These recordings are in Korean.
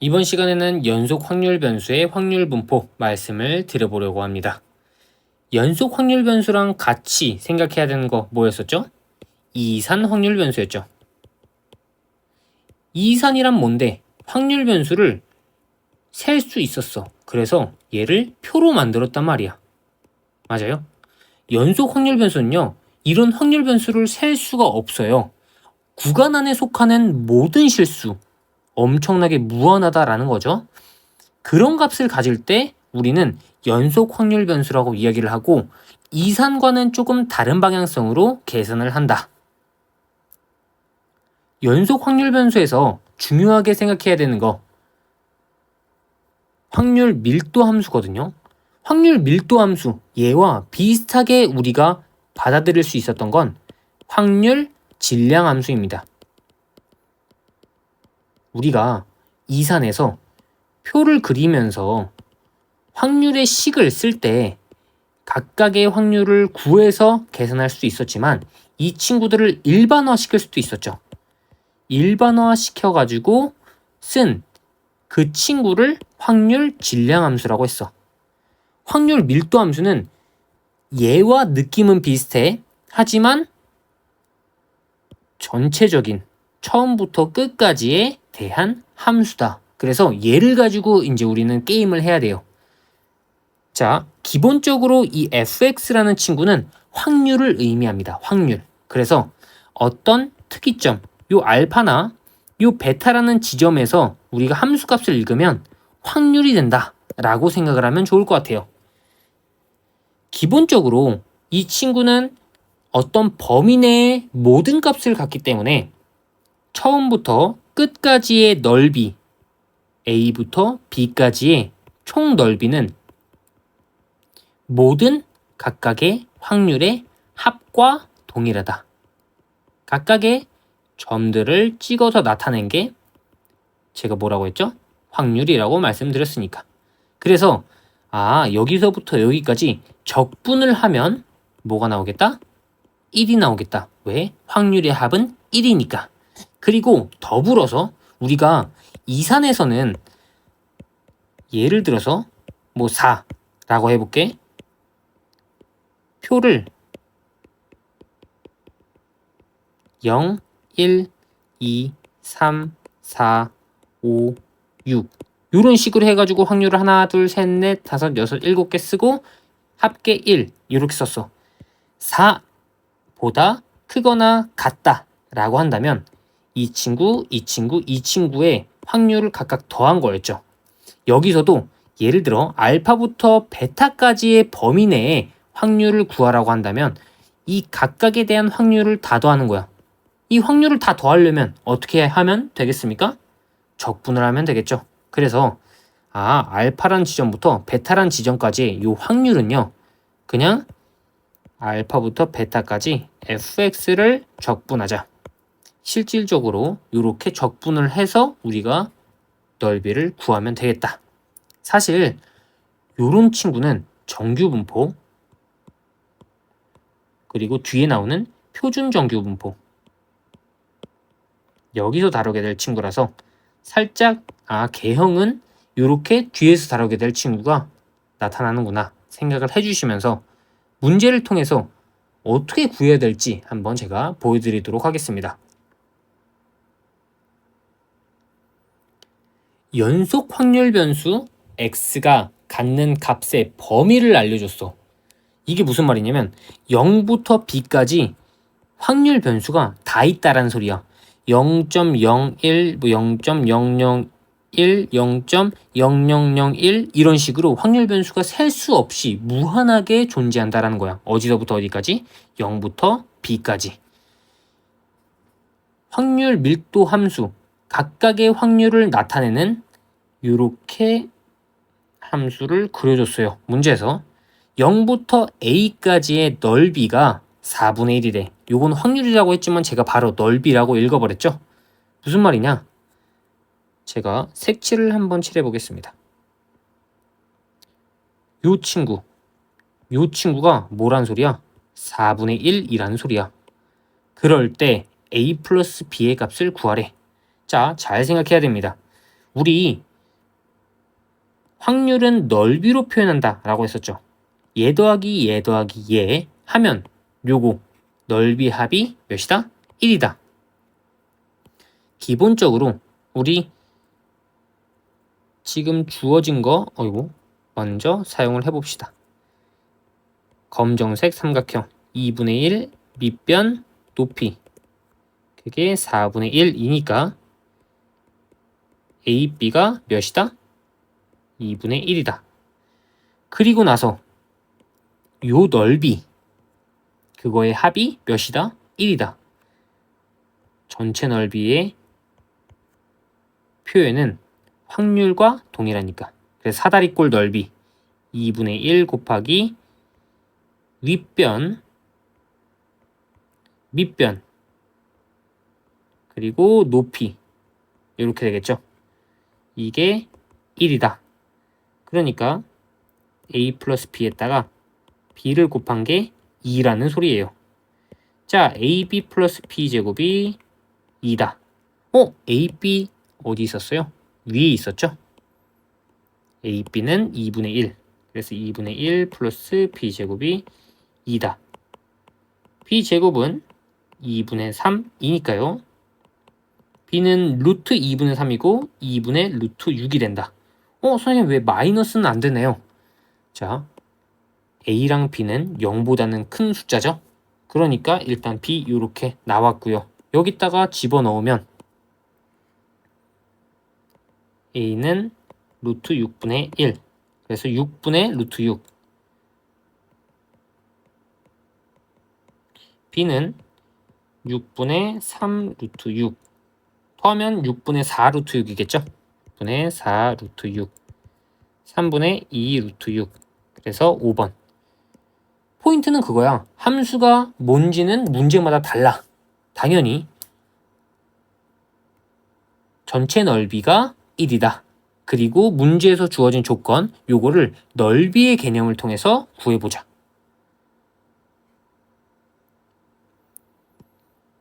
이번 시간에는 연속 확률 변수의 확률 분포 말씀을 드려보려고 합니다. 연속 확률 변수랑 같이 생각해야 되는 거 뭐였었죠? 이산 확률 변수였죠. 이산이란 뭔데? 확률 변수를 셀 수 있었어. 그래서 얘를 표로 만들었단 말이야. 맞아요? 연속 확률 변수는요, 이런 확률 변수를 셀 수가 없어요. 구간 안에 속하는 모든 실수, 엄청나게 무한하다라는 거죠. 그런 값을 가질 때 우리는 연속 확률 변수라고 이야기를 하고, 이산과는 조금 다른 방향성으로 계산을 한다. 연속 확률 변수에서 중요하게 생각해야 되는 거, 확률 밀도 함수거든요. 확률 밀도 함수, 얘와 비슷하게 우리가 받아들일 수 있었던 건 확률 질량 함수입니다. 우리가 이산에서 표를 그리면서 확률의 식을 쓸 때 각각의 확률을 구해서 계산할 수 있었지만, 이 친구들을 일반화 시킬 수도 있었죠. 일반화 시켜가지고 쓴 그 친구를 확률 질량 함수라고 했어. 확률 밀도 함수는 얘와 느낌은 비슷해. 하지만 전체적인 처음부터 끝까지에 대한 함수다. 그래서 얘를 가지고 이제 우리는 게임을 해야 돼요. 자, 기본적으로 이 fx라는 친구는 확률을 의미합니다. 확률. 그래서 어떤 특이점, 요 알파나 요 베타라는 지점에서 우리가 함수값을 읽으면 확률이 된다 라고 생각을 하면 좋을 것 같아요. 기본적으로 이 친구는 어떤 범위 내의 모든 값을 갖기 때문에 처음부터 끝까지의 넓이, A부터 B까지의 총 넓이는 모든 각각의 확률의 합과 동일하다. 각각의 점들을 찍어서 나타낸 게 제가 뭐라고 했죠? 확률이라고 말씀드렸으니까. 그래서 여기서부터 여기까지 적분을 하면 뭐가 나오겠다? 1이 나오겠다. 왜? 확률의 합은 1이니까. 그리고 더불어서 우리가 이산에서는 예를 들어서 4라고 해볼게. 표를 0, 1, 2, 3, 4, 5, 6 이런 식으로 해가지고 확률을 하나, 둘, 셋, 넷, 다섯, 여섯, 일곱 개 쓰고 합계 1 이렇게 썼어. 4보다 크거나 같다 라고 한다면 이 친구, 이 친구, 이 친구의 확률을 각각 더한 거였죠. 여기서도 예를 들어 알파부터 베타까지의 범위 내에 확률을 구하라고 한다면 이 각각에 대한 확률을 다 더하는 거야. 이 확률을 다 더하려면 어떻게 하면 되겠습니까? 적분을 하면 되겠죠. 그래서 알파란 지점부터 베타란 지점까지의 이 확률은요, 그냥 알파부터 베타까지 fx를 적분하자. 실질적으로 이렇게 적분을 해서 우리가 넓이를 구하면 되겠다. 사실 이런 친구는 정규분포, 그리고 뒤에 나오는 표준 정규분포, 여기서 다루게 될 친구라서 살짝 개형은 이렇게 뒤에서 다루게 될 친구가 나타나는구나 생각을 해주시면서 문제를 통해서 어떻게 구해야 될지 한번 제가 보여드리도록 하겠습니다. 연속 확률 변수 x가 갖는 값의 범위를 알려줬어. 이게 무슨 말이냐면 0부터 b까지 확률 변수가 다 있다라는 소리야. 0.01, 0.001, 0.0001 이런 식으로 확률 변수가 셀 수 없이 무한하게 존재한다라는 거야. 어디서부터 어디까지? 0부터 b까지. 확률 밀도 함수, 각각의 확률을 나타내는 이렇게 함수를 그려줬어요. 문제에서 0부터 a까지의 넓이가 4분의 1이래. 요건 확률이라고 했지만 제가 바로 넓이라고 읽어버렸죠. 무슨 말이냐? 제가 색칠을 한번 칠해보겠습니다. 요 친구가 뭐란 소리야? 4분의 1이라는 소리야. 그럴 때 a 플러스 b의 값을 구하래. 자, 잘 생각해야 됩니다. 우리 확률은 넓이로 표현한다 라고 했었죠. 얘 더하기 얘 더하기 얘 하면 요거 넓이 합이 몇이다? 1이다. 기본적으로 우리 지금 주어진 거 먼저 사용을 해봅시다. 검정색 삼각형 2분의 1 밑변 높이 그게 4분의 1이니까 A, B가 몇이다? 2분의 1이다. 그리고 나서 요 넓이 그거의 합이 몇이다? 1이다. 전체 넓이의 표현은 확률과 동일하니까. 그래서 사다리꼴 넓이 2분의 1 곱하기 윗변 밑변 그리고 높이 이렇게 되겠죠. 이게 1이다. 그러니까 A 플러스 B에다가 B를 곱한 게 2라는 소리예요. 자, AB 플러스 B 제곱이 2다. AB 어디 있었어요? 위에 있었죠? AB는 2분의 1. 그래서 2분의 1 플러스 B 제곱이 2다. B 제곱은 2분의 3이니까요. B는 루트 2분의 3이고 2분의 루트 6이 된다. 선생님 왜 마이너스는 안 되네요? 자, A랑 B는 0보다는 큰 숫자죠? 그러니까 일단 B 이렇게 나왔고요. 여기다가 집어넣으면 A는 루트 6분의 1. 그래서 6분의 루트 6. B는 6분의 3 루트 6. 더하면 6분의 4 루트 6이겠죠? 6분의 4 루트 6. 3분의 2 루트 6. 그래서 5번. 포인트는 그거야. 함수가 뭔지는 문제마다 달라. 당연히 전체 넓이가 1이다. 그리고 문제에서 주어진 조건, 요거를 넓이의 개념을 통해서 구해보자.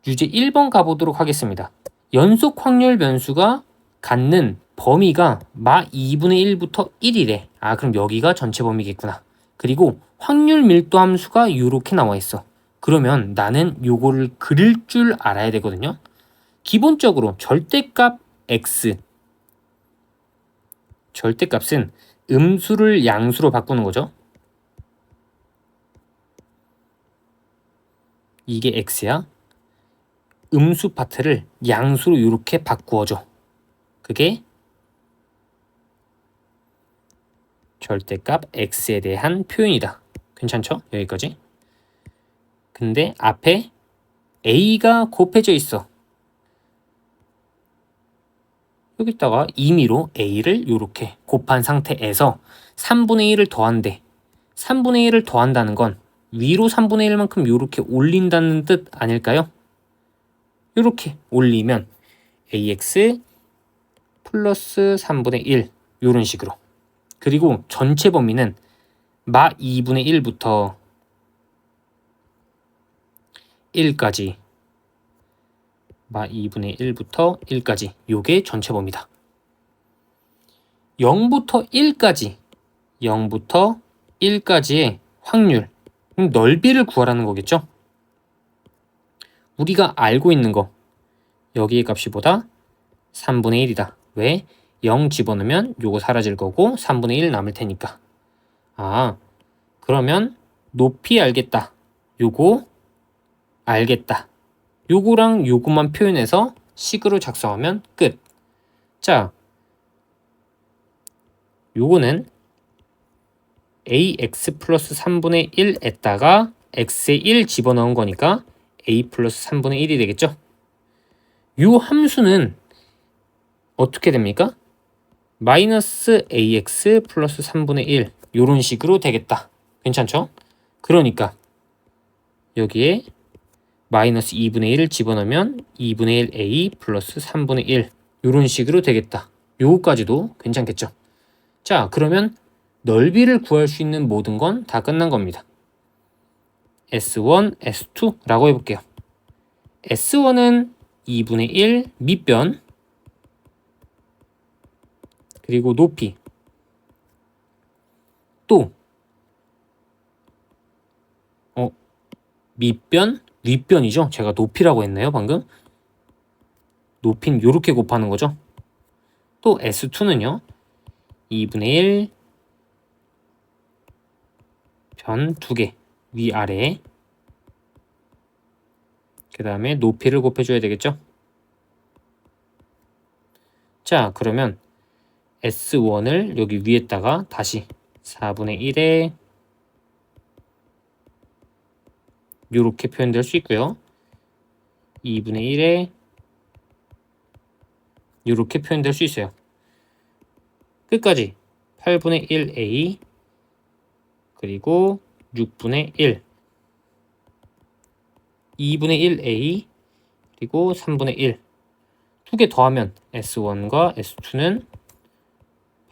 유제 1번 가보도록 하겠습니다. 연속 확률 변수가 갖는 범위가 마 2분의 1부터 1이래. 그럼 여기가 전체 범위겠구나. 그리고 확률 밀도 함수가 이렇게 나와 있어. 그러면 나는 요거를 그릴 줄 알아야 되거든요. 기본적으로 절대값 x, 절대값은 음수를 양수로 바꾸는 거죠. 이게 x야. 음수 파트를 양수로 이렇게 바꾸어줘. 그게 절대값 x에 대한 표현이다. 괜찮죠? 여기까지. 근데 앞에 a가 곱해져 있어. 여기다가 임의로 a를 이렇게 곱한 상태에서 3분의 1을 더한대. 3분의 1을 더한다는 건 위로 3분의 1만큼 이렇게 올린다는 뜻 아닐까요? 이렇게 올리면 ax 플러스 3분의 1 이런 식으로. 그리고 전체 범위는 마 2분의 1부터 1까지 마 2분의 1부터 1까지 요게 전체 범위다. 0부터 1까지 0부터 1까지의 확률 넓이를 구하라는 거겠죠? 우리가 알고 있는 거 여기의 값이 보다 3분의 1이다. 왜? 0 집어넣으면 요거 사라질 거고 3분의 1 남을 테니까. 그러면 높이 알겠다. 요거 알겠다. 요거랑 요거만 표현해서 식으로 작성하면 끝. 자, 요거는 ax 플러스 3분의 1에다가 x에 1 집어넣은 거니까 a 플러스 3분의 1이 되겠죠? 요 함수는 어떻게 됩니까? 마이너스 ax 플러스 3분의 1 요런 식으로 되겠다. 괜찮죠? 그러니까 여기에 마이너스 2분의 1을 집어넣으면 2분의 1 a 플러스 3분의 1 요런 식으로 되겠다. 요거까지도 괜찮겠죠? 자, 그러면 넓이를 구할 수 있는 모든 건 다 끝난 겁니다. S1, S2라고 해볼게요. S1은 2분의 1 밑변 그리고 높이 또 밑변, 윗변이죠. 제가 높이라고 했네요 방금. 높이는 요렇게 곱하는 거죠. 또 S2는요 2분의 1 변 2개 위아래, 그 다음에 높이를 곱해줘야 되겠죠. 자, 그러면 S1을 여기 위에다가 다시 4분의 1에 요렇게 표현될 수 있고요. 2분의 1에 요렇게 표현될 수 있어요. 끝까지 8분의 1A 그리고 6분의 1 2분의 1A 그리고 3분의 1 두 개 더하면 S1과 S2는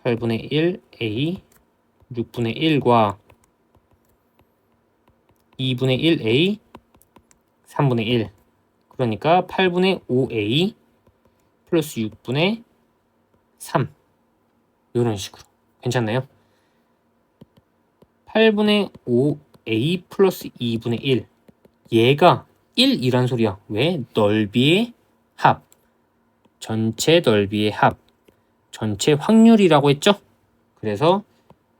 8분의 1A 6분의 1과 2분의 1A 3분의 1, 그러니까 8분의 5A 플러스 6분의 3, 이런 식으로. 괜찮나요? 8분의 5A 플러스 2분의 1, 얘가 1이란 소리야. 왜? 넓이의 합, 전체 넓이의 합, 전체 확률이라고 했죠? 그래서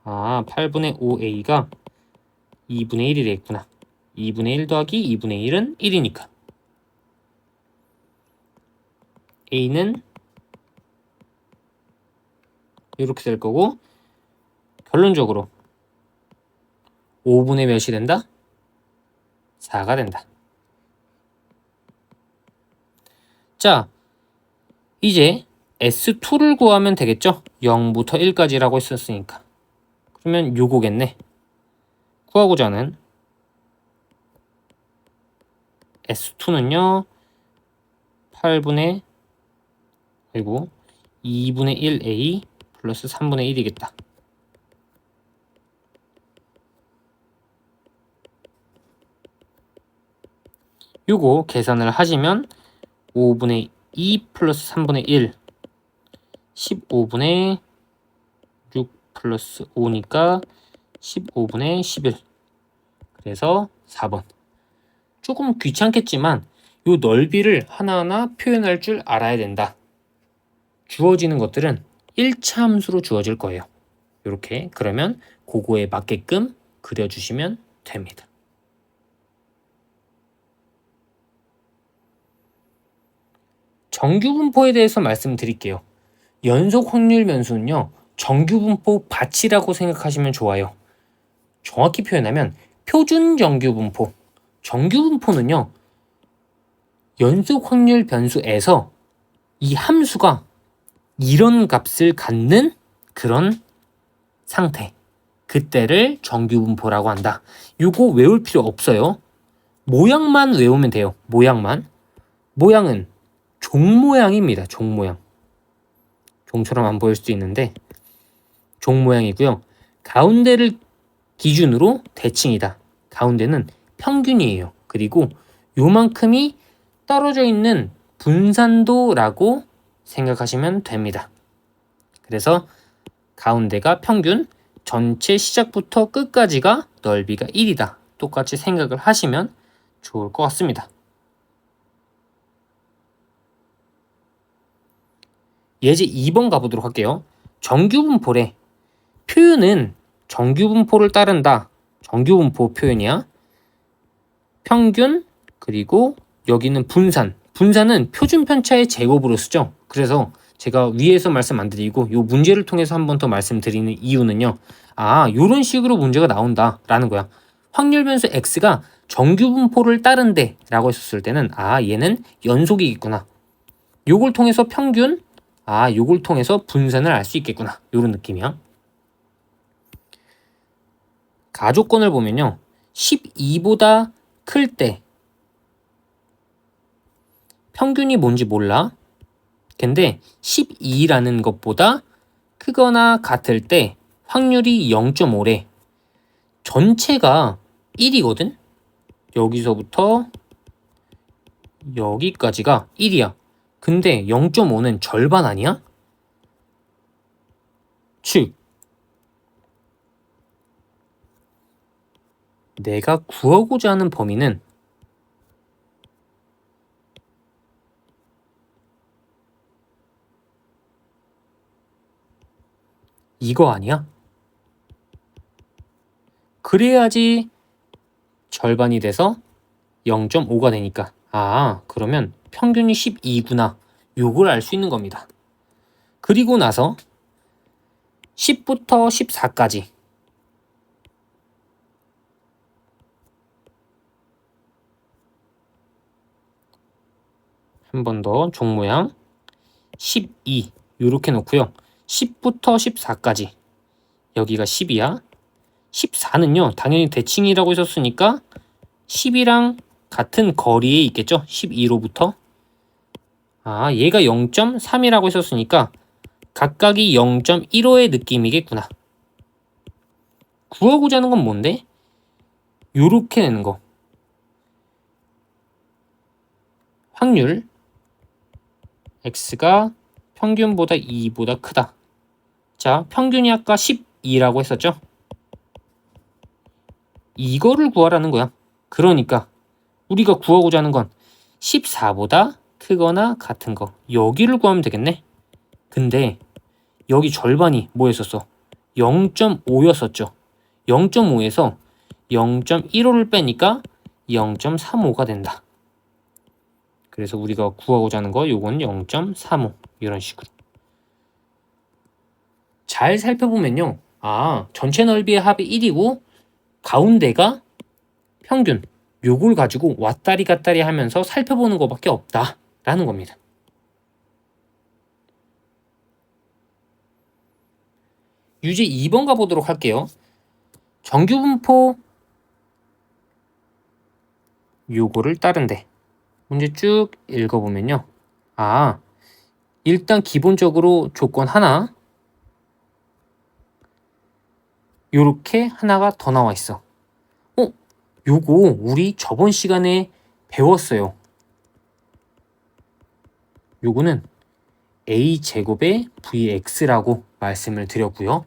8분의 5A가 2분의 1이 되겠구나. 2분의 1 더하기 2분의 1은 1이니까 A는 이렇게 될 거고, 결론적으로 5분의 몇이 된다? 4가 된다. 자, 이제 S2를 구하면 되겠죠? 0부터 1까지라고 했었으니까. 그러면 요거겠네. 구하고자 하는 S2는요 2분의 1A 플러스 3분의 1이겠다. 요거 계산을 하시면 5분의 2 플러스 3분의 1 15분의 6 플러스 5니까 15분의 11, 그래서 4번. 조금 귀찮겠지만 요 넓이를 하나하나 표현할 줄 알아야 된다. 주어지는 것들은 1차 함수로 주어질 거예요. 이렇게. 그러면 그거에 맞게끔 그려주시면 됩니다. 정규분포에 대해서 말씀드릴게요. 연속 확률 변수는요 정규분포 밭이라고 생각하시면 좋아요. 정확히 표현하면 표준 정규분포. 정규분포는요 연속 확률 변수에서 이 함수가 이런 값을 갖는 그런 상태, 그때를 정규분포라고 한다. 요거 외울 필요 없어요. 모양만 외우면 돼요. 모양만. 모양은 종 모양입니다. 종 모양. 종처럼 안 보일 수도 있는데 종 모양이고요. 가운데를 기준으로 대칭이다. 가운데는 평균이에요. 그리고 요만큼이 떨어져 있는 분산도라고 생각하시면 됩니다. 그래서 가운데가 평균, 전체 시작부터 끝까지가 넓이가 1이다. 똑같이 생각을 하시면 좋을 것 같습니다. 예제 2번 가보도록 할게요. 정규분포래. 표현은 정규분포를 따른다. 정규분포 표현이야. 평균, 그리고 여기는 분산. 분산은 표준편차의 제곱으로 쓰죠. 그래서 제가 위에서 말씀 안 드리고 이 문제를 통해서 한 번 더 말씀드리는 이유는요. 요런 식으로 문제가 나온다 라는 거야. 확률 변수 x가 정규분포를 따른대 라고 했었을 때는 얘는 연속이겠구나. 요걸 통해서 평균, 요걸 통해서 분산을 알 수 있겠구나. 요런 느낌이야. 가조건을 보면요. 12보다 클 때 평균이 뭔지 몰라. 근데 12라는 것보다 크거나 같을 때 확률이 0.5래. 전체가 1이거든. 여기서부터 여기까지가 1이야. 근데 0.5는 절반 아니야? 즉 내가 구하고자 하는 범위는 이거 아니야? 그래야지 절반이 돼서 0.5가 되니까 그러면 평균이 12구나 요걸 알 수 있는 겁니다. 그리고 나서 10부터 14까지 한 번 더 종 모양 12 요렇게 놓고요. 10부터 14까지 여기가 10이야. 14는요 당연히 대칭이라고 했었으니까 10이랑 같은 거리에 있겠죠. 12로부터 얘가 0.3이라고 했었으니까 각각이 0.15의 느낌이겠구나. 구하고자 하는 건 뭔데? 요렇게 내는 거. 확률 x가 평균보다 2보다 크다. 자, 평균이 아까 12라고 했었죠? 이거를 구하라는 거야. 그러니까 우리가 구하고자 하는 건 14보다 크거나 같은 거. 여기를 구하면 되겠네. 근데 여기 절반이 뭐였었어? 0.5였었죠. 0.5에서 0.15를 빼니까 0.35가 된다. 그래서 우리가 구하고자 하는 거 요건 0.35 이런 식으로. 잘 살펴보면요. 전체 넓이의 합이 1이고 가운데가 평균. 요걸 가지고 왔다리 갔다리 하면서 살펴보는 것밖에 없다라는 겁니다. 유제 2번 가보도록 할게요. 정규분포 요거를 따른데 문제 쭉 읽어보면요. 일단 기본적으로 조건 하나 요렇게 하나가 더 나와 있어. 요거 우리 저번 시간에 배웠어요. 요거는 a제곱의 vx라고 말씀을 드렸고요.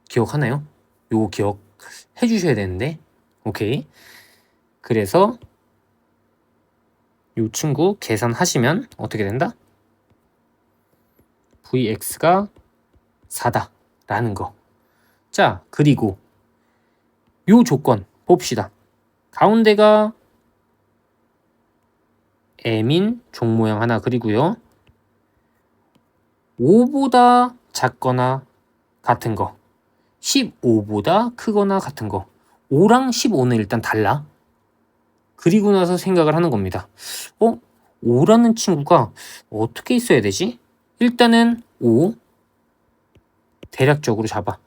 기억하나요? 요거 기억해 주셔야 되는데. 오케이. 그래서 요 친구 계산하시면 어떻게 된다? vx가 4다 라는 거. 자, 그리고 요 조건 봅시다. 가운데가 m인 종 모양 하나 그리고요. 5보다 작거나 같은 거. 15보다 크거나 같은 거. 5랑 15는 일단 달라. 그리고 나서 생각을 하는 겁니다. 5라는 친구가 어떻게 있어야 되지? 일단은 5 대략적으로 잡아.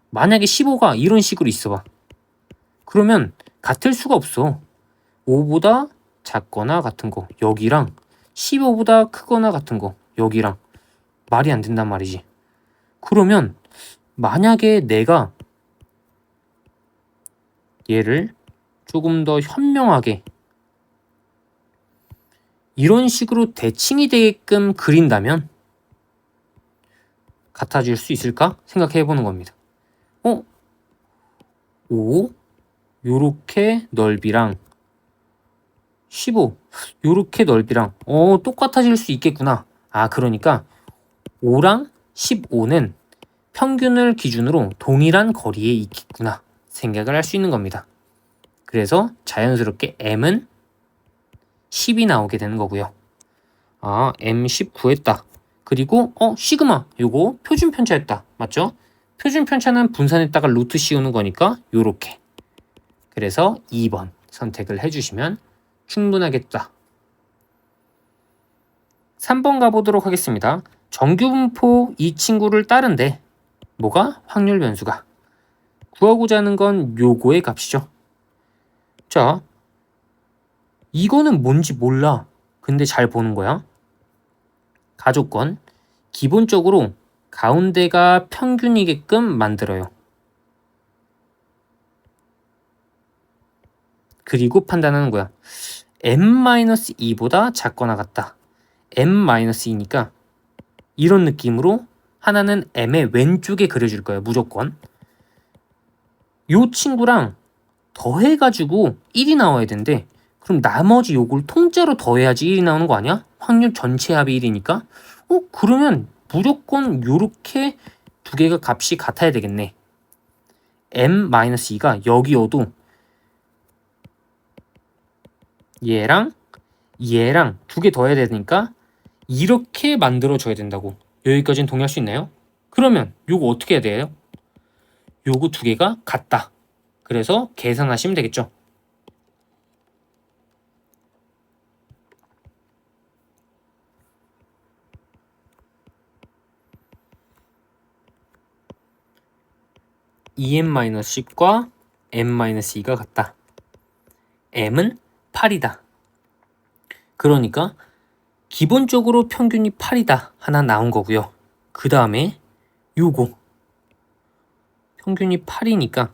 만약에 15가 이런 식으로 있어봐. 그러면 같을 수가 없어. 5보다 작거나 같은 거 여기랑 15보다 크거나 같은 거 여기랑 말이 안 된단 말이지. 그러면 만약에 내가 얘를 조금 더 현명하게 이런 식으로 대칭이 되게끔 그린다면 같아질 수 있을까? 생각해 보는 겁니다. 5 요렇게 넓이랑 15 요렇게 넓이랑 똑같아질 수 있겠구나. 그러니까 5랑 15는 평균을 기준으로 동일한 거리에 있겠구나 생각을 할 수 있는 겁니다. 그래서 자연스럽게 m은 10이 나오게 되는 거고요. m10 구했다. 그리고 시그마 요거 표준 편차였다. 맞죠? 표준 편차는 분산했다가 루트 씌우는 거니까 요렇게. 그래서 2번 선택을 해주시면 충분하겠다. 3번 가보도록 하겠습니다. 정규분포 이 친구를 따른데 뭐가? 확률 변수가. 구하고자 하는 건 요거의 값이죠. 자, 이거는 뭔지 몰라. 근데 잘 보는 거야. 가조건 기본적으로 가운데가 평균이게끔 만들어요. 그리고 판단하는 거야. m-2보다 작거나 같다. m-2니까 이런 느낌으로 하나는 m의 왼쪽에 그려줄 거예요. 무조건. 요 친구랑 더해가지고 1이 나와야 되는데 그럼 나머지 요걸 통째로 더해야지 1이 나오는 거 아니야? 확률 전체 합이 1이니까 그러면 무조건 요렇게 두 개가 값이 같아야 되겠네. m-2가 여기여도 얘랑 두 개 더해야 되니까 이렇게 만들어줘야 된다고. 여기까지는 동의할 수 있나요? 그러면 요거 어떻게 해야 돼요? 요거 두 개가 같다. 그래서 계산하시면 되겠죠. EM-10과 M-2가 같다. M은 8이다. 그러니까 기본적으로 평균이 8이다 하나 나온 거고요. 그 다음에 요거 평균이 8이니까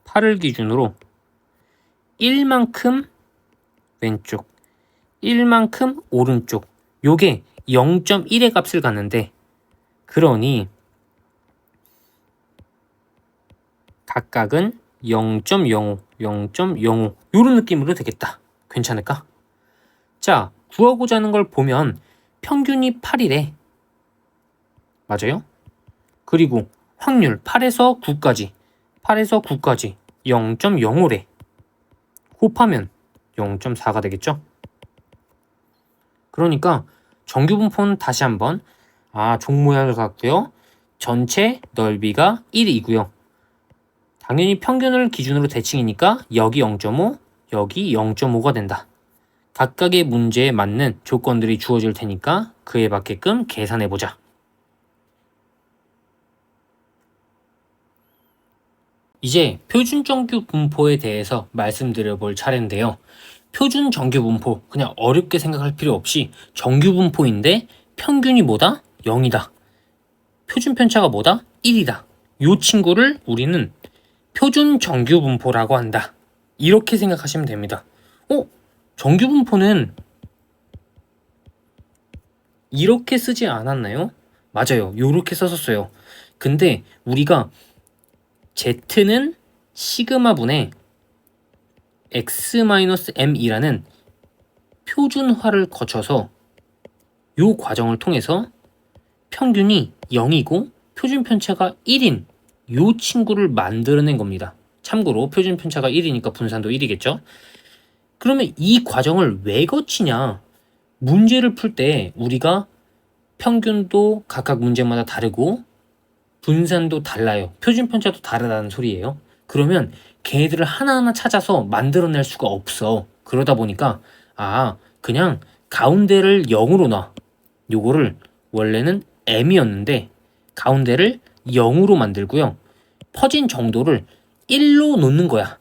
8을 기준으로 1만큼 왼쪽 1만큼 오른쪽 요게 0.1의 값을 갖는데 그러니 각각은 0.05, 0.05 요런 느낌으로 되겠다. 괜찮을까? 자, 구하고자 하는 걸 보면 평균이 8이래. 맞아요? 그리고 확률 8에서 9까지 0.05래. 곱하면 0.4가 되겠죠? 그러니까 정규분포는 다시 한번 종 모양을 갖고요. 전체 넓이가 1이고요. 당연히 평균을 기준으로 대칭이니까 여기 0.5, 여기 0.5가 된다. 각각의 문제에 맞는 조건들이 주어질 테니까 그에 맞게끔 계산해보자. 이제 표준 정규 분포에 대해서 말씀드려 볼 차례인데요. 표준 정규 분포 그냥 어렵게 생각할 필요 없이 정규 분포인데 평균이 뭐다? 0이다. 표준 편차가 뭐다? 1이다. 이 친구를 우리는 표준 정규 분포라고 한다. 이렇게 생각하시면 됩니다. 정규 분포는 이렇게 쓰지 않았나요? 맞아요. 이렇게 썼었어요. 근데 우리가 Z는 시그마분의 x-m이라는 표준화를 거쳐서 이 과정을 통해서 평균이 0이고 표준 편차가 1인 이 친구를 만들어낸 겁니다. 참고로 표준 편차가 1이니까 분산도 1이겠죠? 그러면 이 과정을 왜 거치냐? 문제를 풀 때 우리가 평균도 각각 문제마다 다르고 분산도 달라요. 표준 편차도 다르다는 소리예요. 그러면 걔네들을 하나하나 찾아서 만들어낼 수가 없어. 그러다 보니까 그냥 가운데를 0으로 놔. 요거를 원래는 m이었는데 가운데를 0으로 만들고요. 퍼진 정도를 1로 놓는 거야.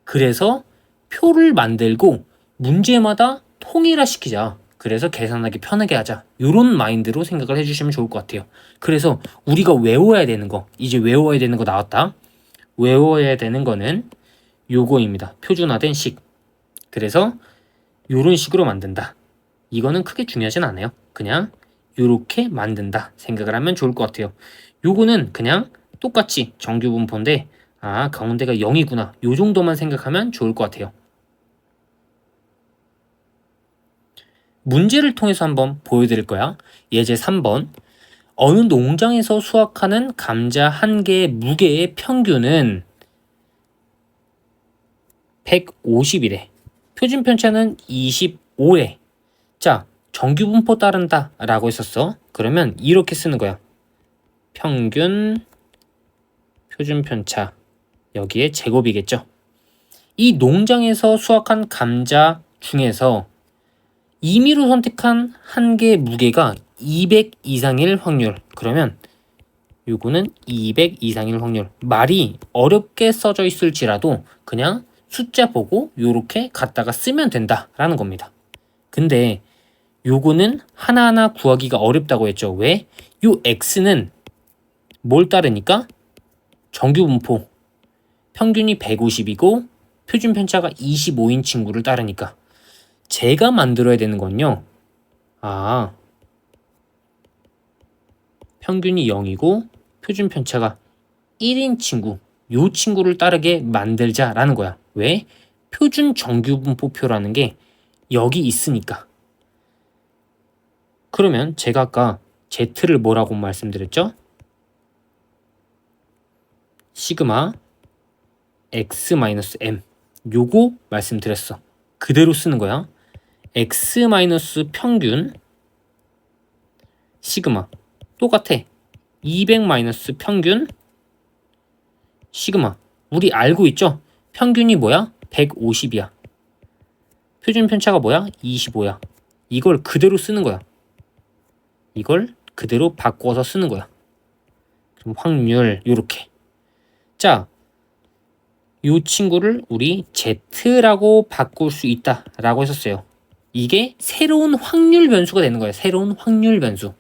그래서 표를 만들고 문제마다 통일화시키자. 그래서 계산하기 편하게 하자. 이런 마인드로 생각을 해주시면 좋을 것 같아요. 그래서 우리가 외워야 되는 거, 이제 외워야 되는 거 나왔다. 외워야 되는 거는 요거입니다. 표준화된 식. 그래서 요런 식으로 만든다. 이거는 크게 중요하진 않아요. 그냥 요렇게 만든다 생각을 하면 좋을 것 같아요. 요거는 그냥 똑같이 정규분포인데 가운데가 0이구나. 요 정도만 생각하면 좋을 것 같아요. 문제를 통해서 한번 보여드릴 거야. 예제 3번. 어느 농장에서 수확하는 감자 한 개의 무게의 평균은 150이래. 표준 편차는 25래. 자, 정규분포 따른다 라고 했었어. 그러면 이렇게 쓰는 거야. 평균, 표준 편차. 여기에 제곱이겠죠. 이 농장에서 수확한 감자 중에서 임의로 선택한 한 개의 무게가 200 이상일 확률. 그러면 요거는 200 이상일 확률. 말이 어렵게 써져 있을지라도 그냥 숫자 보고 요렇게 갖다가 쓰면 된다라는 겁니다. 근데 요거는 하나하나 구하기가 어렵다고 했죠. 왜? 요 x는 뭘 따르니까? 정규분포. 평균이 150이고 표준 편차가 25인 친구를 따르니까 제가 만들어야 되는 건요. 평균이 0이고 표준 편차가 1인 친구 요 친구를 따르게 만들자라는 거야. 왜? 표준 정규분포표라는 게 여기 있으니까. 그러면 제가 아까 Z를 뭐라고 말씀드렸죠? 시그마 x-m 요거 말씀드렸어. 그대로 쓰는 거야. x- 평균 시그마 똑같아. 200 마이너스 평균 시그마. 우리 알고 있죠? 평균이 뭐야? 150이야. 표준 편차가 뭐야? 25야. 이걸 그대로 쓰는 거야. 이걸 그대로 바꿔서 쓰는 거야. 그럼 확률 요렇게. 자, 이 친구를 우리 Z라고 바꿀 수 있다라고 했었어요. 이게 새로운 확률 변수가 되는 거예요. 새로운 확률 변수.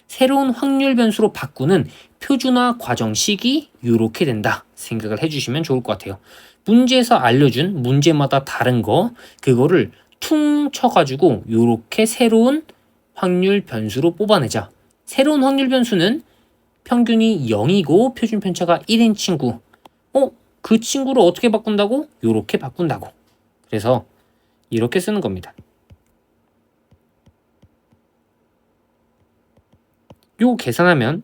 새로운 확률 변수로 바꾸는 표준화 과정식이 이렇게 된다 생각을 해주시면 좋을 것 같아요. 문제에서 알려준 문제마다 다른 거 그거를 퉁 쳐가지고 이렇게 새로운 확률 변수로 뽑아내자. 새로운 확률 변수는 평균이 0이고 표준 편차가 1인 친구. 그 친구를 어떻게 바꾼다고? 이렇게 바꾼다고. 그래서 이렇게 쓰는 겁니다. 요 계산하면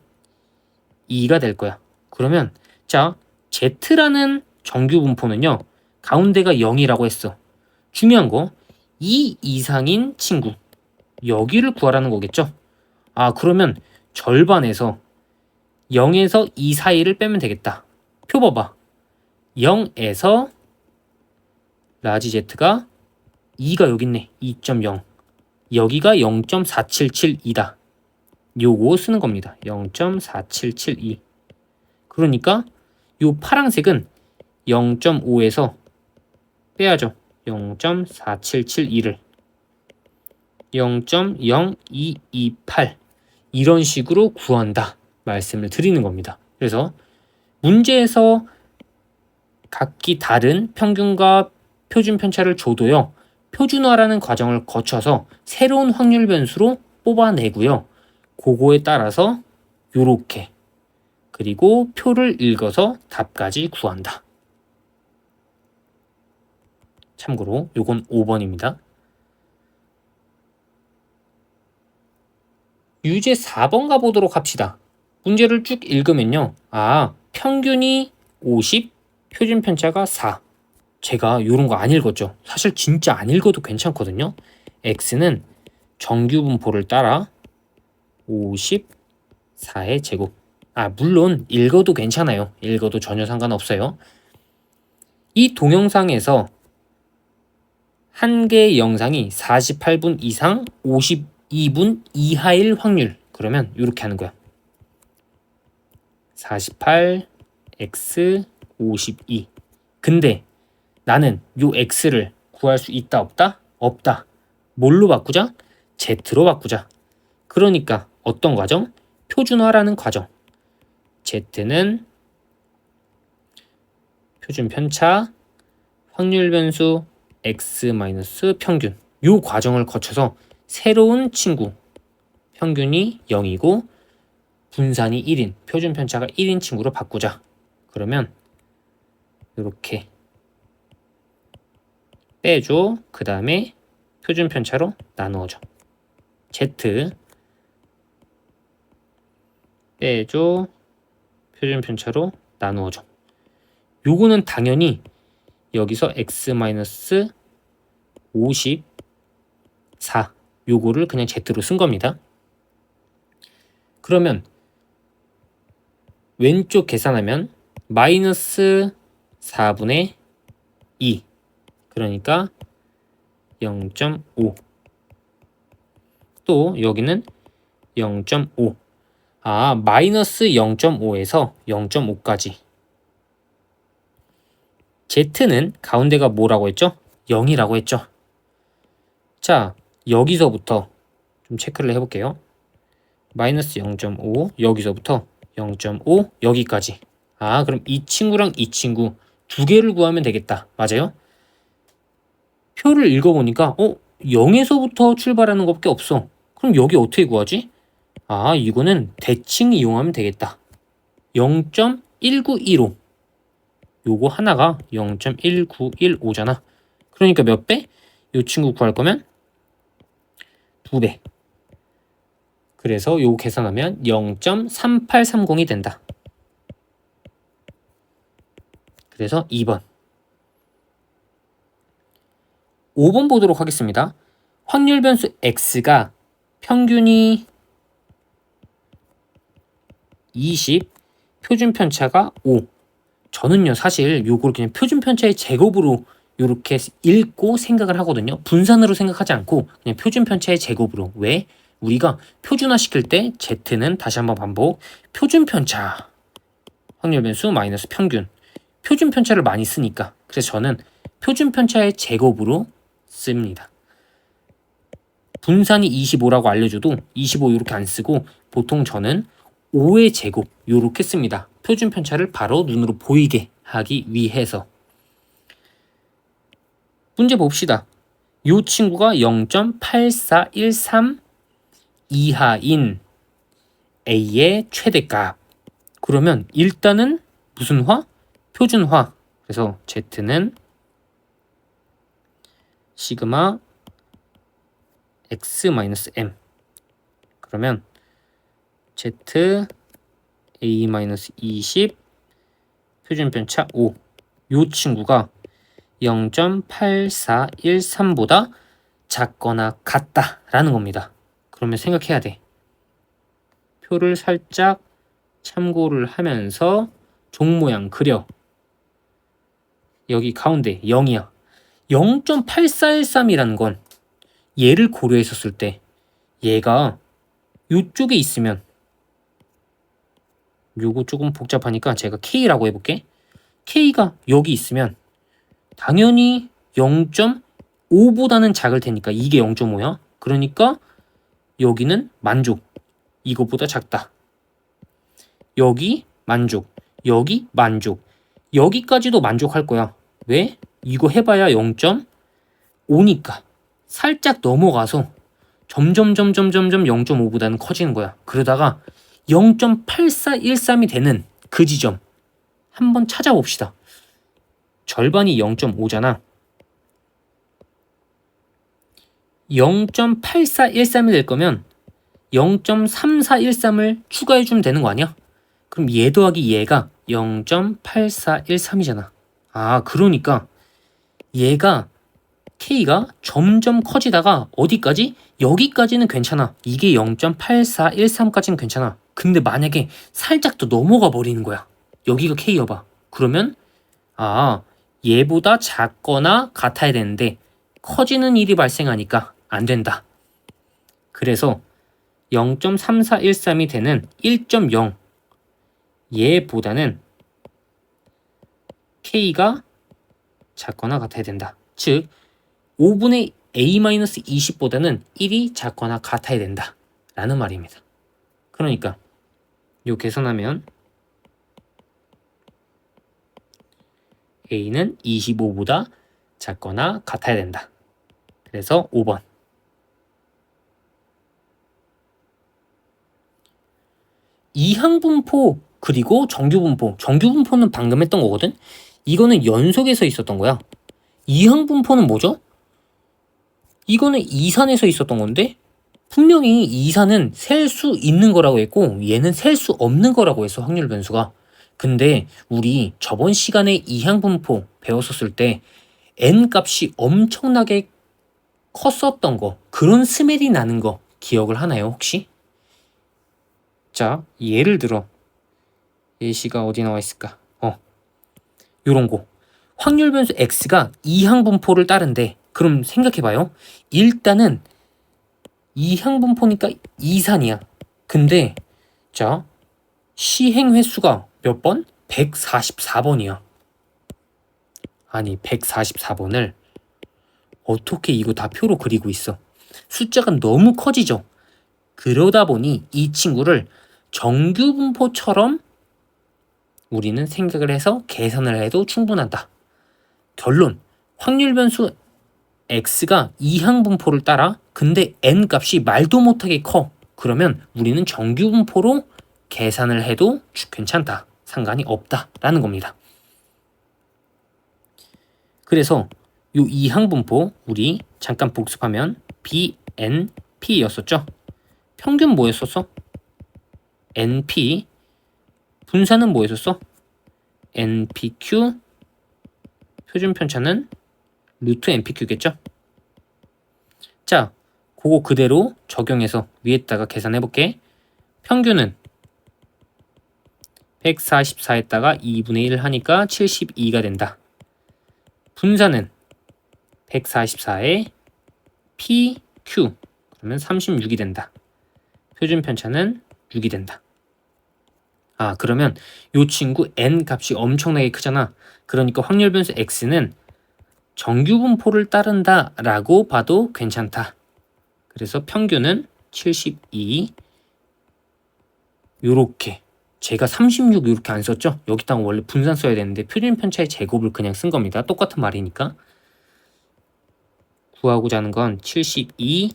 2가 될 거야. 그러면 자, Z라는 정규 분포는요. 가운데가 0이라고 했어. 중요한 거 2 이상인 친구. 여기를 구하라는 거겠죠? 그러면 절반에서 0에서 2 사이를 빼면 되겠다. 표 봐봐. 0에서 라지 Z가 2가 여기 있네. 2.0. 여기가 0.4772다. 요거 쓰는 겁니다. 0.4772. 그러니까 요 파란색은 0.5에서 빼야죠. 0.4772를 0.0228 이런 식으로 구한다 말씀을 드리는 겁니다. 그래서 문제에서 각기 다른 평균과 표준 편차를 줘도요. 표준화라는 과정을 거쳐서 새로운 확률 변수로 뽑아내고요. 그거에 따라서 요렇게 그리고 표를 읽어서 답까지 구한다. 참고로 요건 5번입니다. 유제 4번 가보도록 합시다. 문제를 쭉 읽으면요. 평균이 50, 표준 편차가 4. 제가 요런 거 안 읽었죠. 사실 진짜 안 읽어도 괜찮거든요. x는 정규 분포를 따라 54의 제곱. 물론 읽어도 괜찮아요. 읽어도 전혀 상관없어요. 이 동영상에서 한 개의 영상이 48분 이상 52분 이하일 확률. 그러면 이렇게 하는 거야. 48, x, 52. 근데 나는 요 x를 구할 수 있다 없다? 없다. 뭘로 바꾸자? z로 바꾸자. 그러니까 어떤 과정? 표준화라는 과정. z는 표준 편차, 확률 변수, x 평균. 요 과정을 거쳐서 새로운 친구, 평균이 0이고 분산이 1인, 표준 편차가 1인 친구로 바꾸자. 그러면 이렇게 빼줘. 그 다음에 표준 편차로 나누어줘. z 빼줘. 표준 편차로 나누어줘. 요거는 당연히 여기서 x-54 요거를 그냥 z로 쓴 겁니다. 그러면 왼쪽 계산하면 마이너스 4분의 2 그러니까 0.5 또 여기는 0.5 마이너스 0.5에서 0.5까지 Z는 가운데가 뭐라고 했죠? 0이라고 했죠. 자, 여기서부터 좀 체크를 해볼게요. 마이너스 0.5 여기서부터 0.5 여기까지. 그럼 이 친구랑 이 친구 두 개를 구하면 되겠다. 맞아요? 표를 읽어보니까 0에서부터 출발하는 것밖에 없어. 그럼 여기 어떻게 구하지? 이거는 대칭 이용하면 되겠다. 0.1915 요거 하나가 0.1915잖아. 그러니까 몇 배? 요 친구 구할 거면 2배. 그래서 요거 계산하면 0.3830이 된다. 그래서 2번. 5번 보도록 하겠습니다. 확률 변수 x가 평균이 20, 표준 편차가 5. 저는요 사실 요걸 그냥 표준 편차의 제곱으로 이렇게 읽고 생각을 하거든요. 분산으로 생각하지 않고 그냥 표준 편차의 제곱으로. 왜? 우리가 표준화 시킬 때 z는 다시 한번 반복. 표준 편차 확률 변수 마이너스 평균. 표준 편차를 많이 쓰니까. 그래서 저는 표준 편차의 제곱으로 씁니다. 분산이 25라고 알려줘도 25 이렇게 안 쓰고 보통 저는 5의 제곱 이렇게 씁니다. 표준 편차를 바로 눈으로 보이게 하기 위해서. 문제 봅시다. 이 친구가 0.8413 이하인 A의 최대값. 그러면 일단은 무슨 화? 표준화. 그래서 Z는 시그마 x-m. 그러면 Z A-20 표준 편차 5. 요 친구가 0.8413보다 작거나 같다라는 겁니다. 그러면 생각해야 돼. 표를 살짝 참고를 하면서 종 모양 그려. 여기 가운데 0이야. 0.8413이라는 건 얘를 고려했었을 때 얘가 요쪽에 있으면 요거 조금 복잡하니까 제가 K라고 해볼게. K가 여기 있으면 당연히 0.5보다는 작을 테니까 이게 0.5야. 그러니까 여기는 만족. 이거보다 작다. 여기 만족. 여기 만족. 여기까지도 만족할 거야. 왜? 이거 해봐야 0.5니까. 살짝 넘어가서 점점 0.5보다는 커지는 거야. 그러다가 0.8413이 되는 그 지점 한번 찾아봅시다. 절반이 0.5잖아. 0.8413이 될 거면 0.3413을 추가해주면 되는 거 아니야? 그럼 얘 더하기 얘가 0.8413이잖아. 아, 그러니까 얘가 K가 점점 커지다가 어디까지? 여기까지는 괜찮아. 이게 0.8413까지는 괜찮아. 근데 만약에 살짝 더 넘어가 버리는 거야. 여기가 K여봐. 그러면 얘보다 작거나 같아야 되는데 커지는 일이 발생하니까 안 된다. 그래서 0.3413이 되는 1.0 얘보다는 K가 작거나 같아야 된다. 즉 5분의 A-20보다는 1이 작거나 같아야 된다 라는 말입니다. 그러니까 요 계산하면 A는 25보다 작거나 같아야 된다. 그래서 5번. 이항분포 그리고 정규분포. 정규분포는 방금 했던 거거든. 이거는 연속에서 있었던 거야. 이항분포는 뭐죠? 이거는 이산에서 있었던 건데 분명히 이산은 셀 수 있는 거라고 했고 얘는 셀 수 없는 거라고 했어. 확률 변수가. 근데 우리 저번 시간에 이항분포 배웠었을 때 n 값이 엄청나게 컸었던 거, 그런 스멜이 나는 거 기억을 하나요 혹시? 자, 예를 들어 예시가 어디 나와 있을까? 요런 거. 확률 변수 x가 이항분포를 따른데 그럼 생각해봐요. 일단은 이항분포니까 이산이야. 근데 자, 시행 횟수가 몇 번? 144번이야. 아니 144번을 어떻게 이거 다 표로 그리고 있어? 숫자가 너무 커지죠. 그러다 보니 이 친구를 정규분포처럼 우리는 생각을 해서 계산을 해도 충분하다. 결론, 확률 변수 x가 이항분포를 따라 근데 n 값이 말도 못하게 커. 그러면 우리는 정규분포로 계산을 해도 괜찮다. 상관이 없다 라는 겁니다. 그래서 요 이항분포 우리 잠깐 복습하면 BNP였었죠. 평균 뭐였었어? NP. 분산은 뭐였었어? NPQ. 표준 편차는 루트 NPQ겠죠? 자, 그거 그대로 적용해서 위에다가 계산해볼게. 평균은 144에다가 2분의 1 하니까 72가 된다. 분산은 144에 PQ 그러면 36이 된다. 표준 편차는 6이 된다. 아, 그러면 이 친구 n 값이 엄청나게 크잖아. 그러니까 확률 변수 x는 정규 분포를 따른다 라고 봐도 괜찮다. 그래서 평균은 72. 요렇게 제가 36 이렇게 안 썼죠? 여기다가 원래 분산 써야 되는데 표준 편차의 제곱을 그냥 쓴 겁니다. 똑같은 말이니까. 구하고자 하는 건 72,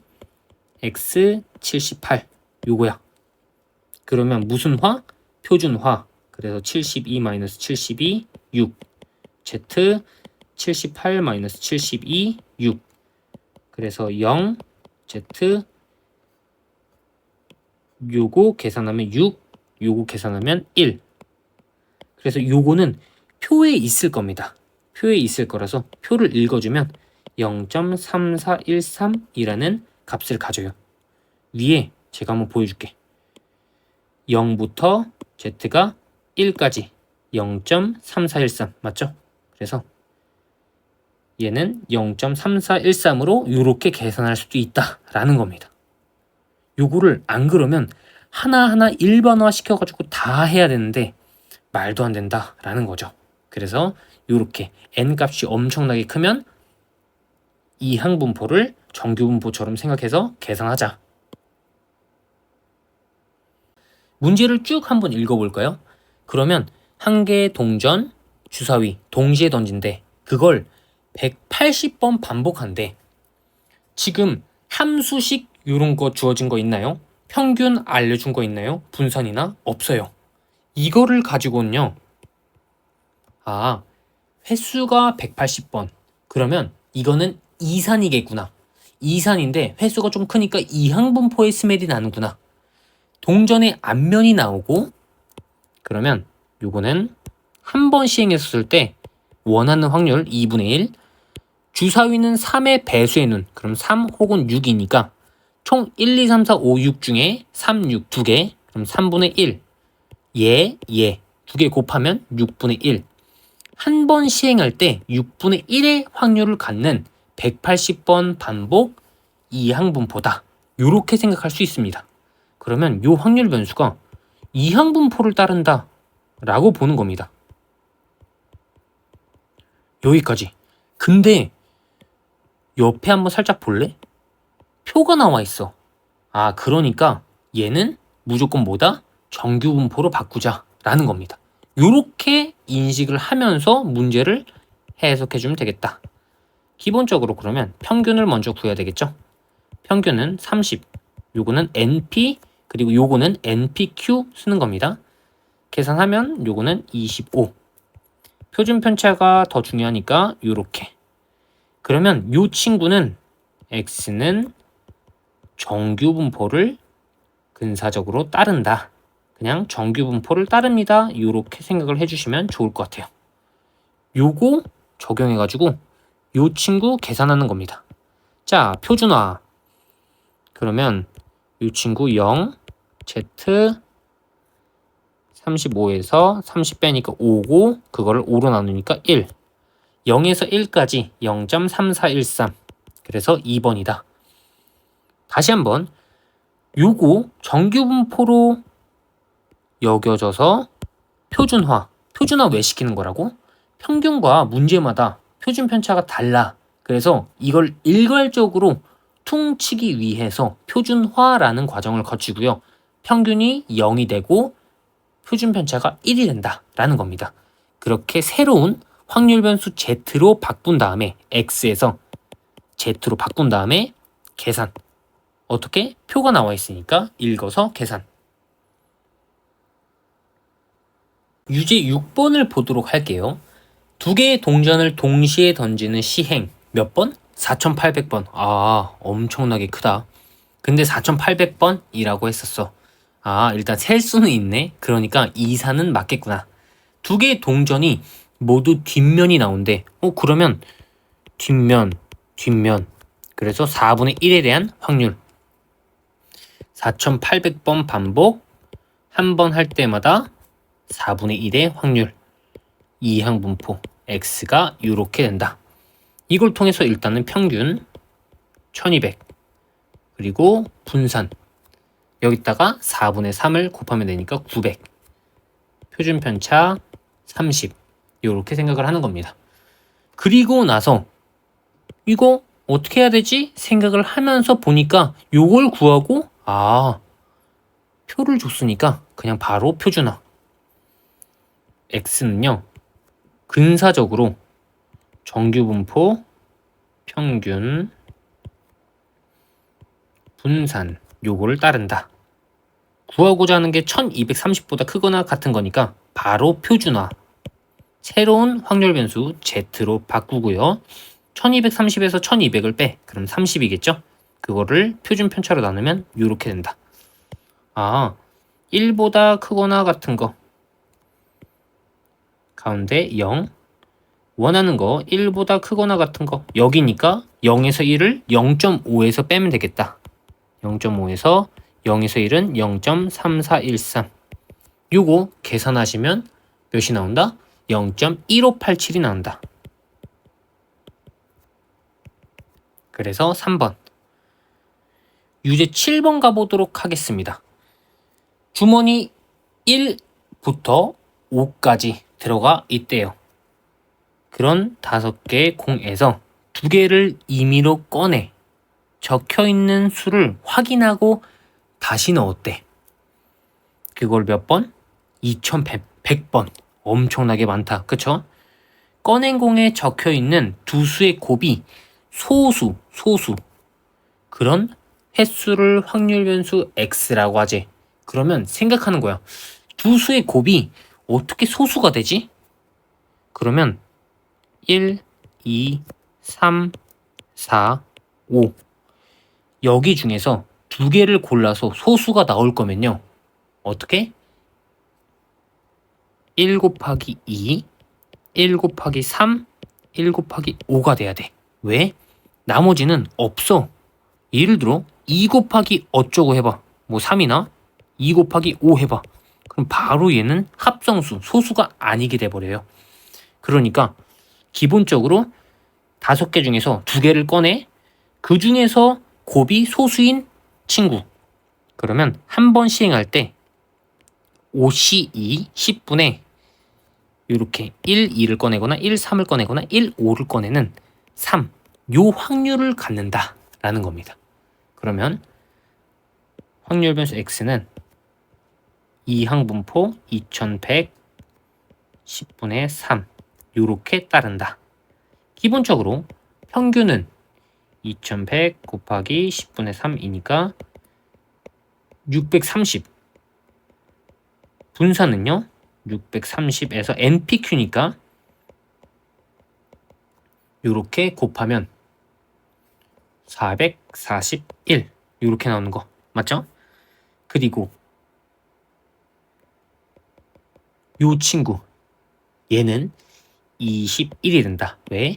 x 78 요거야. 그러면 무슨 화? 표준화. 그래서 72-72 6 z 78-72 6 그래서 0 z 요거 계산하면 6 요거 계산하면 1. 그래서 요거는 표에 있을 겁니다. 표에 있을 거라서 표를 읽어주면 0.3413이라는 값을 가져요. 위에 제가 한번 보여줄게. 0부터 z가 1까지 0.3413 맞죠? 그래서 얘는 0.3413으로 이렇게 계산할 수도 있다라는 겁니다. 요거를 안 그러면 하나하나 일반화 시켜가지고 다 해야 되는데 말도 안 된다라는 거죠. 그래서 이렇게 n 값이 엄청나게 크면 이항분포를 정규분포처럼 생각해서 계산하자. 문제를 쭉 한번 읽어볼까요? 그러면 한 개의 동전, 주사위 동시에 던진대. 그걸 180번 반복한대. 지금 함수식 이런 거 주어진 거 있나요? 평균 알려준 거 있나요? 분산이나? 없어요. 이거를 가지고는요. 아, 횟수가 180번. 그러면 이거는 이산이겠구나. 이산인데 횟수가 좀 크니까 이항분포의 스멜이 나는구나. 동전의 앞면이 나오고 그러면 요거는 한 번 시행했을 때 원하는 확률 2분의 1 주사위는 3의 배수의 눈 그럼 3 혹은 6이니까 총 1, 2, 3, 4, 5, 6 중에 3, 6 2개 그럼 3분의 1 두 개 곱하면 6분의 1 한 번 시행할 때 6분의 1의 확률을 갖는 180번 반복 이항분포다. 요렇게 생각할 수 있습니다. 그러면 요 확률 변수가 이항분포를 따른다 라고 보는 겁니다. 여기까지. 근데 옆에 한번 살짝 볼래? 표가 나와 있어. 아, 그러니까 얘는 무조건 뭐다? 정규분포로 바꾸자 라는 겁니다. 요렇게 인식을 하면서 문제를 해석해주면 되겠다. 기본적으로 그러면 평균을 먼저 구해야 되겠죠? 평균은 30, 요거는 NP, 그리고 요거는 NPQ 쓰는 겁니다. 계산하면 요거는 25. 표준 편차가 더 중요하니까 요렇게. 그러면 요 친구는 X는 정규 분포를 근사적으로 따른다. 그냥 정규 분포를 따릅니다. 요렇게 생각을 해주시면 좋을 것 같아요. 요거 적용해가지고 요 친구 계산하는 겁니다. 자, 표준화. 그러면 요 친구 0, Z 35에서 30 빼니까 5고 그거를 5로 나누니까 1. 0에서 1까지 0.3413. 그래서 2번이다. 다시 한번 요거 정규분포로 여겨져서 표준화. 표준화 왜 시키는 거라고? 평균과 문제마다 표준 편차가 달라. 그래서 이걸 일괄적으로 퉁치기 위해서 표준화라는 과정을 거치고요. 평균이 0이 되고 표준 편차가 1이 된다라는 겁니다. 그렇게 새로운 확률 변수 Z로 바꾼 다음에 X에서 Z로 바꾼 다음에 계산. 어떻게? 표가 나와 있으니까 읽어서 계산. 유제 6번을 보도록 할게요. 두 개의 동전을 동시에 던지는 시행 몇 번? 4,800번. 아, 엄청나게 크다. 근데 4,800번이라고 했었어. 아, 일단 셀 수는 있네. 그러니까 2사는 맞겠구나. 두 개의 동전이 모두 뒷면이 나온대. 그러면 뒷면, 뒷면. 그래서 4분의 1에 대한 확률. 4,800번 반복. 한 번 할 때마다 4분의 1의 확률. 이항분포 x가 이렇게 된다. 이걸 통해서 일단은 평균 1200 그리고 분산 여기다가 4분의 3을 곱하면 되니까 900 표준 편차 30 이렇게 생각을 하는 겁니다. 그리고 나서 이거 어떻게 해야 되지? 생각을 하면서 보니까 요걸 구하고 표를 줬으니까 그냥 바로 표준화. x는요 근사적으로 정규분포 평균 분산 요거를 따른다. 구하고자 하는 게 1230보다 크거나 같은 거니까 바로 표준화. 새로운 확률 변수 z로 바꾸고요. 1230에서 1200을 빼. 그럼 30이겠죠? 그거를 표준 편차로 나누면 이렇게 된다. 1보다 크거나 같은 거 가운데 0 원하는 거 1보다 크거나 같은 거 여기니까 0에서 1을 0.5에서 빼면 되겠다. 0.5에서 0에서 1은 0.3413 요거 계산하시면 몇이 나온다? 0.1587이 나온다. 그래서 3번 유제 7번 가보도록 하겠습니다. 주머니 1부터 5까지 들어가 있대요. 그런 5개의 공에서 2개를 임의로 꺼내 적혀있는 수를 확인하고 다시 넣었대. 그걸 몇 번? 2100번. 엄청나게 많다. 그쵸? 꺼낸 공에 적혀있는 두 수의 곱이 소수. 그런 횟수를 확률 변수 x라고 하지. 그러면 생각하는 거야. 두 수의 곱이 어떻게 소수가 되지? 그러면 1, 2, 3, 4, 5 여기 중에서 2개를 골라서 소수가 나올 거면요. 어떻게? 1 곱하기 2, 1 곱하기 3, 1 곱하기 5가 돼야 돼. 왜? 나머지는 없어. 예를 들어 2 곱하기 어쩌고 해봐. 뭐 3이나 2 곱하기 5 해봐. 그럼 바로 얘는 합성수, 소수가 아니게 돼버려요. 그러니까 기본적으로 5개 중에서 2개를 꺼내 그 중에서 곱이 소수인 친구. 그러면 한 번 시행할 때 5C2 10분의 이렇게 1, 2를 꺼내거나 1, 3을 꺼내거나 1, 5를 꺼내는 3. 요 확률을 갖는다 라는 겁니다. 그러면 확률 변수 x는 이항분포 2100 10분의 3 요렇게 따른다. 기본적으로 평균은 2100 곱하기 10분의 3이니까 630 분산은요 630에서 NPQ니까 요렇게 곱하면 441 요렇게 나오는 거 맞죠? 그리고 요 친구 얘는 21이 된다. 왜?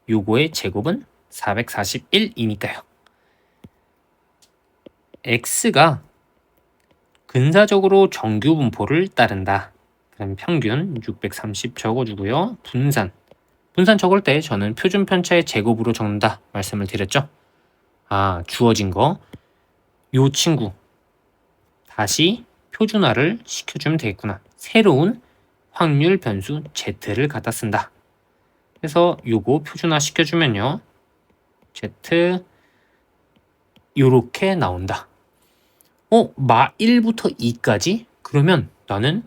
요거의 제곱은 441이니까요. x가 근사적으로 정규 분포를 따른다. 그럼 평균 630 적어주고요. 분산 적을 때 저는 표준 편차의 제곱으로 적는다 말씀을 드렸죠. 주어진 거 요 친구 다시 표준화를 시켜주면 되겠구나. 새로운 확률 변수 z를 갖다 쓴다. 그래서 요거 표준화 시켜주면요. z 요렇게 나온다. 마 1부터 2까지? 그러면 나는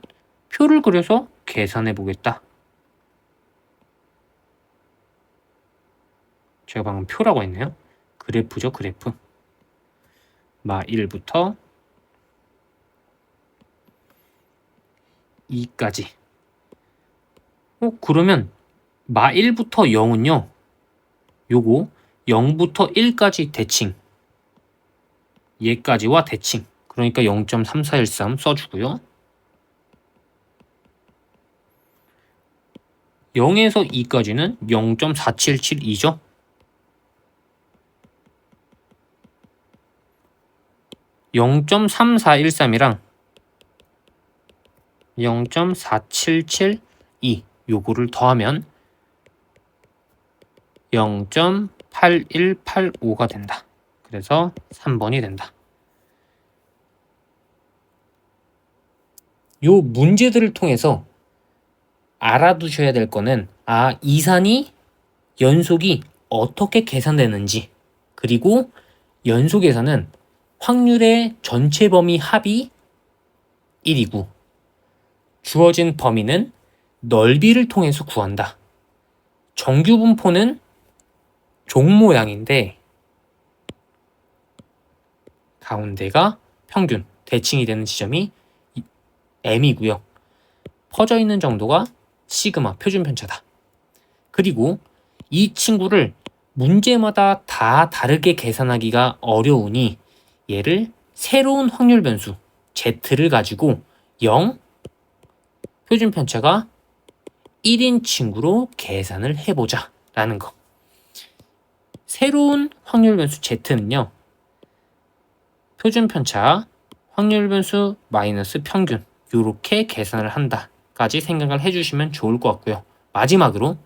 표를 그려서 계산해 보겠다. 제가 방금 표라고 했네요. 그래프죠, 그래프. 마 1부터 2까지. 그러면 마 1부터 0은요. 요거 0부터 1까지 대칭. 얘까지와 대칭. 그러니까 0.3413 써주고요. 0에서 2까지는 0.4772죠. 0.3413이랑 0.4772 요거를 더하면 0.8185가 된다. 그래서 3번이 된다. 요 문제들을 통해서 알아두셔야 될 거는 이산이 연속이 어떻게 계산되는지, 그리고 연속에서는 확률의 전체 범위 합이 1이고 주어진 범위는 넓이를 통해서 구한다. 정규 분포는 종 모양인데 가운데가 평균, 대칭이 되는 지점이 m이고요. 퍼져 있는 정도가 시그마, 표준 편차다. 그리고 이 친구를 문제마다 다 다르게 계산하기가 어려우니 얘를 새로운 확률 변수 z를 가지고 0, 표준 편차가 1인 친구로 계산을 해보자 라는 거. 새로운 확률 변수 z는요, 표준 편차, 확률 변수 마이너스 평균 이렇게 계산을 한다 까지 생각을 해주시면 좋을 것 같고요. 마지막으로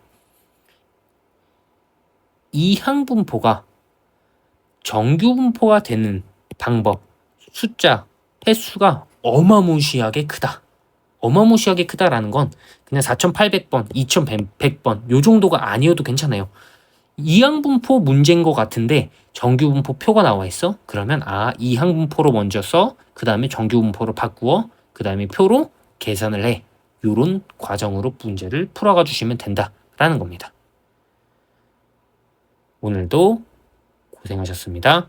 이항분포가 정규분포가 되는 방법, 숫자, 횟수가 어마무시하게 크다. 어마무시하게 크다라는 건 그냥 4800번, 2100번 요 정도가 아니어도 괜찮아요. 이항분포 문제인 것 같은데 정규분포 표가 나와 있어? 그러면 이항분포로 먼저 써, 그 다음에 정규분포로 바꾸어, 그 다음에 표로 계산을 해. 요런 과정으로 문제를 풀어가 주시면 된다라는 겁니다. 오늘도 고생하셨습니다.